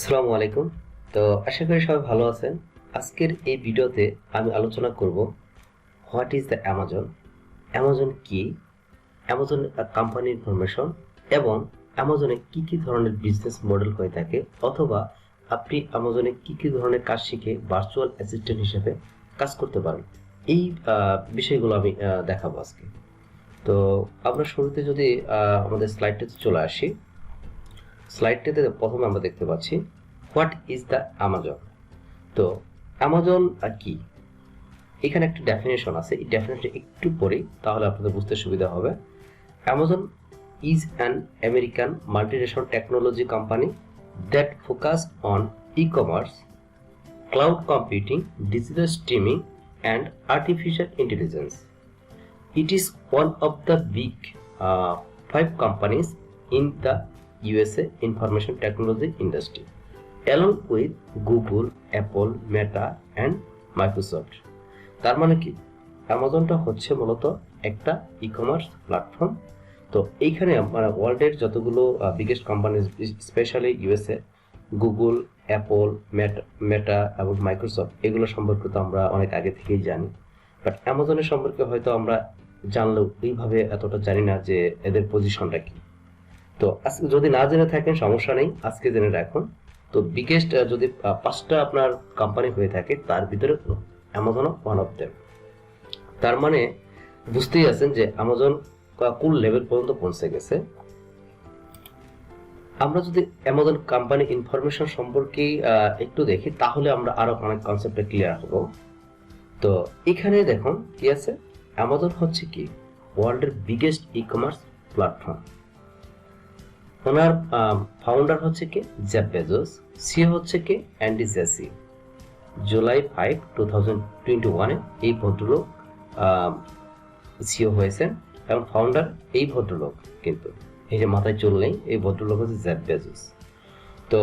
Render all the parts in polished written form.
আসসালামু আলাইকুম। তো আশা করি সবাই ভালো আছেন। আজকের এই ভিডিওতে আমি আলোচনা করব what is the Amazon, Amazon কি, অ্যামাজন কোম্পানি ইনফরমেশন এবং অ্যামাজনে কি কি ধরনের বিজনেস মডেল হয়ে থাকে, অথবা আপনি অ্যামাজনে কি কি ধরনের কাজ শিখে ভার্চুয়াল অ্যাসিস্ট্যান্ট হিসেবে কাজ করতে পারেন। এই বিষয়গুলো আমি দেখাবো আজকে। তো আমরা শুরুতে যদি আমাদের স্লাইডটাতে চলে আসি, স্লাইডটাতে প্রথমে আমরা দেখতে পাচ্ছি হোয়াট ইজ দ্য অ্যামাজন। তো অ্যামাজন কি, এখানে একটা ডেফিনেশন আছে, এই ডেফিনেশন একটু পরে তাহলে আপনাদের বুঝতে সুবিধা হবে। Amazon is an American multinational technology company that focus on e-commerce, cloud computing, digital streaming and artificial intelligence. It is one of the big 5 companies in the USA information technology industry, along with Google, Apple, Meta and Microsoft. তার মানে কি, অ্যামাজনটা হচ্ছে মূলত একটা e-commerce platform. তো এইখানে মানে ওয়ার্ল্ডের যতগুলো biggest company, specially USA, Google, Apple, Meta এবং মাইক্রোসফট, এগুলো সম্পর্কে তো আমরা অনেক আগে থেকেই জানি। বাট অ্যামাজনের সম্পর্কে হয়তো আমরা জানলেও এইভাবে এতটা জানি না যে এদের পজিশনটা কি। তো আজকে যদি না জেনে থাকেন সমস্যা নেই, আজকে জেনে রাখুন। তো বিগেস্ট যদি 5টা আপনার কোম্পানি হয়ে থাকে, তার ভিতরে অ্যামাজনও ওয়ান অফ দেম। তার মানে বুঝতেই আছেন যে অ্যামাজন কোন লেভেল পর্যন্ত পৌঁছে গেছে। আমরা যদি অ্যামাজন কোম্পানি ইনফরমেশন সম্পর্কে একটু দেখি, তাহলে আমরা আরো অনেক কনসেপ্টে ক্লিয়ার হব। তো এখানে দেখুন কি আছে, অ্যামাজন হচ্ছে কি ওয়ার্ল্ডের বিগেস্ট ই-কমার্স প্ল্যাটফর্ম। ওনার ফাউন্ডার হচ্ছে কি জেফ বেজোস, সিও হচ্ছে কি অ্যান্ডি জেসি। জুলাই 5, 2021 এই ভদ্রলোক সিও হয়েছেন এবং ফাউন্ডার এই ভদ্রলোক, কিন্তু এই যে মাথায় চুল নেই, এই ভদ্রলোক হচ্ছে জেফ বেজোস। তো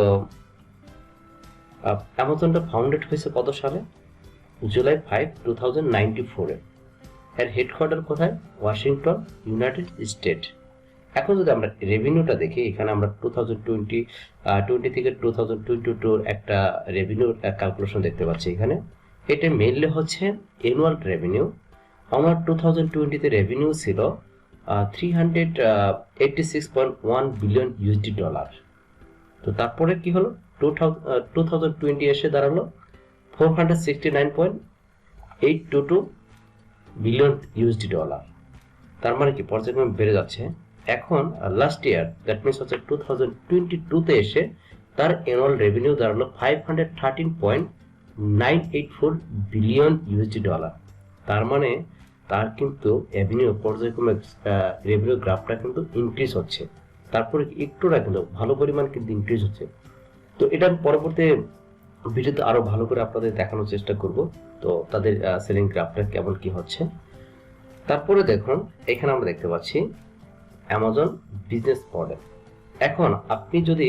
অ্যামাজনটা ফাউন্ডেড হয়েছে কত সালে? জুলাই 5, 2094-এ। এর হেডকোয়ার্টার কোথায়? Washington, United state. এখন যদি আমরা রেভিনিউটা দেখি, এখানে আমরা 2020 থেকে 2022 একটা রেভিনিউর ক্যালকুলেশন দেখতে পাচ্ছি। এখানে এটা মেইনলি হচ্ছে অ্যানুয়াল রেভিনিউ। আমার 2020-তে রেভিনিউ ছিল $386.1 বিলিয়ন ইউএসডি ডলার। তো তারপরে কি হলো, 2020 এসে দাঁড়ালো $469.822 বিলিয়ন ইউএসডি ডলার। তার মানে কি পর্যায়ক্রমে বেড়ে যাচ্ছে। এখন লাস্ট ইয়ার, দ্যাট মিনস হচ্ছে 2022-তে এসে তার অ্যানুয়াল রেভিনিউ দাঁড়ালো $513.984 বিলিয়ন ইউএসডি ডলার। তার মানে তার কিন্তু রেভিনিউ পর্যায়ক্রমে রেভিনিউ গ্রাফটা কিন্তু ইনক্রিজ হচ্ছে। তারপরে একটু না কিন্তু ভালো পরিমাণ কিন্তু ইনক্রিজ হচ্ছে। তো এটা পরবর্তী ভিডিওতে আরো ভালো করে আপনাদের দেখানোর চেষ্টা করব, তো তাদের সেলিং গ্রাফটা কেমন কি হচ্ছে। তারপরে দেখুন এখানে আমরা দেখতে পাচ্ছি অ্যামাজন বিজনেস মডেল। এখন আপনি যদি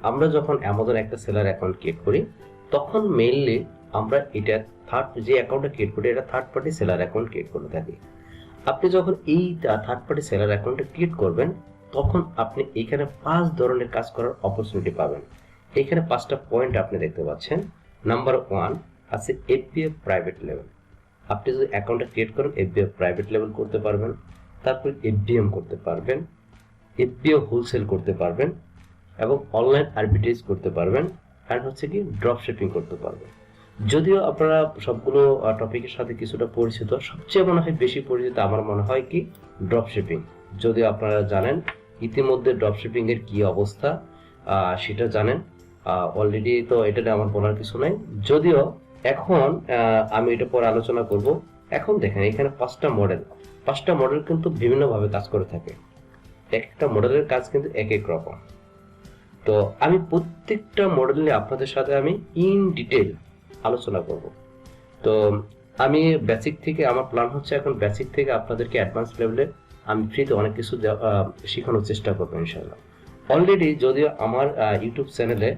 আমরা যখন অ্যামাজন একটা সেলার অ্যাকাউন্ট ক্রিয়েট করি, তখন মেইনলি আমরা এটা যে অ্যাকাউন্টটা ক্রিয়েট করি, এটা third party seller account create করে থাকি। আপনি যখন এই থার্ড পার্টি সেলার অ্যাকাউন্টটা ক্রিয়েট করবেন, তখন আপনি এখানে 5 ধরনের কাজ করার অপরচুনিটি পাবেন। এখানে 5টা পয়েন্ট আপনি দেখতে পাচ্ছেন। নাম্বার 1 আছে এফবিএফ প্রাইভেট লেভেল। আপনি যদি অ্যাকাউন্টটা ক্রিয়েট করেন, এফবিএফ প্রাইভেট লেভেল করতে পারবেন, তারপর এফবিএম করতে পারবেন, এফবিও হোলসেল করতে পারবেন এবং অনলাইন আরবিট্রেজ করতে পারবেন, আর হচ্ছে কি ড্রপ শিপিং করতে পারবেন। যদিও আপনারা সবগুলো টপিকের সাথে কিছুটা পরিচিত, সবচেয়ে মনে হয় বেশি পরিচিত আমার মনে হয় কি ড্রপ শিপিং। যদিও আপনারা জানেন ইতিমধ্যে ড্রপ শিপিং এর কি অবস্থা সেটা জানেন অলরেডি, তো এটা আমার বলার কিছু নাই। যদিও এখন আমি এটা পরে আলোচনা করব। এখন দেখেন এখানে 5টা মডেল কিন্তু বিভিন্নভাবে কাজ করে থাকে। একটা মডেলের কাজ কিন্তু এক এক রকম। তো আমি প্রত্যেকটা মডেল নিয়ে আপনাদের সাথে আমি ইন ডিটেইল আলোচনা করব। তো আমি বেসিক থেকে, আমার প্ল্যান হচ্ছে এখন বেসিক থেকে আপনাদেরকে অ্যাডভান্স লেভেলে আমি ফ্রিতে অনেক কিছু শেখানোর চেষ্টা করবো ইনশাআল্লাহ। অলরেডি যদিও আমার ইউটিউব চ্যানেলে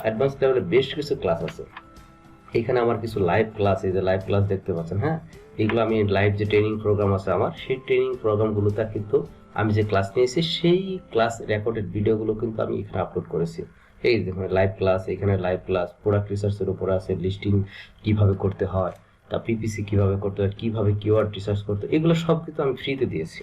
অ্যাডভান্স লেভেলে বেশ কিছু ক্লাস আছে। এখানে আমার কিছু লাইভ ক্লাস, এই যে লাইভ ক্লাস দেখতে পাচ্ছেন, হ্যাঁ, এগুলো আমি লাইভ যে ট্রেনিং প্রোগ্রাম আছে আমার, সেই ট্রেনিং প্রোগ্রামগুলোতে কিন্তু আমি যে ক্লাস নিয়েছি সেই ক্লাস রেকর্ডেড ভিডিওগুলো কিন্তু আমি এখানে আপলোড করেছি। এই দেখুন লাইভ ক্লাস, এখানে লাইভ ক্লাস প্রোডাক্ট রিসার্চের উপর আছে, লিস্টিং কিভাবে করতে হয়, তা পিপিসি কিভাবে করতে হয়, কিভাবে কিওয়ার্ড রিসার্চ করতে হয়, এগুলো সব কিন্তু আমি ফ্রিতে দিয়েছি।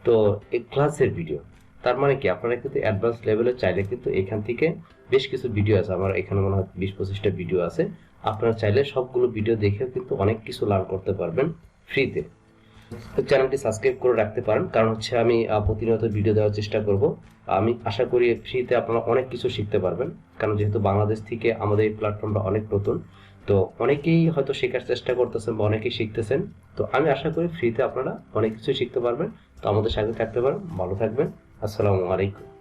তো এই ক্লাসের ভিডিও, তার মানে কি আপনারা কিন্তু অ্যাডভান্স লেভেলে চাইলে কিন্তু এখান থেকে বেশ কিছু ভিডিও আছে, আমার এখানে মনে হয় 20-25টা ভিডিও আছে, আপনারা চাইলে সবগুলো ভিডিও দেখেও কিন্তু অনেক কিছু লার্ন করতে পারবেন ফ্রিতে। চ্যানেলটি সাবস্ক্রাইব করে রাখতে পারেন, কারণ হচ্ছে আমি প্রতিনিয়ত ভিডিও দেওয়ার চেষ্টা করব। আমি আশা করি ফ্রিতে আপনারা অনেক কিছু শিখতে পারবেন, কারণ যেহেতু বাংলাদেশ থেকে আমাদের এই প্ল্যাটফর্মটা অনেক নতুন, তো অনেকেই হয়তো শেখার চেষ্টা করতেছেন বা অনেকেই শিখতেছেন। তো আমি আশা করি ফ্রিতে আপনারা অনেক কিছু শিখতে পারবেন। তো আমাদের সাথে থাকতে পারেন। ভালো থাকবেন। আসসালামু আলাইকুম।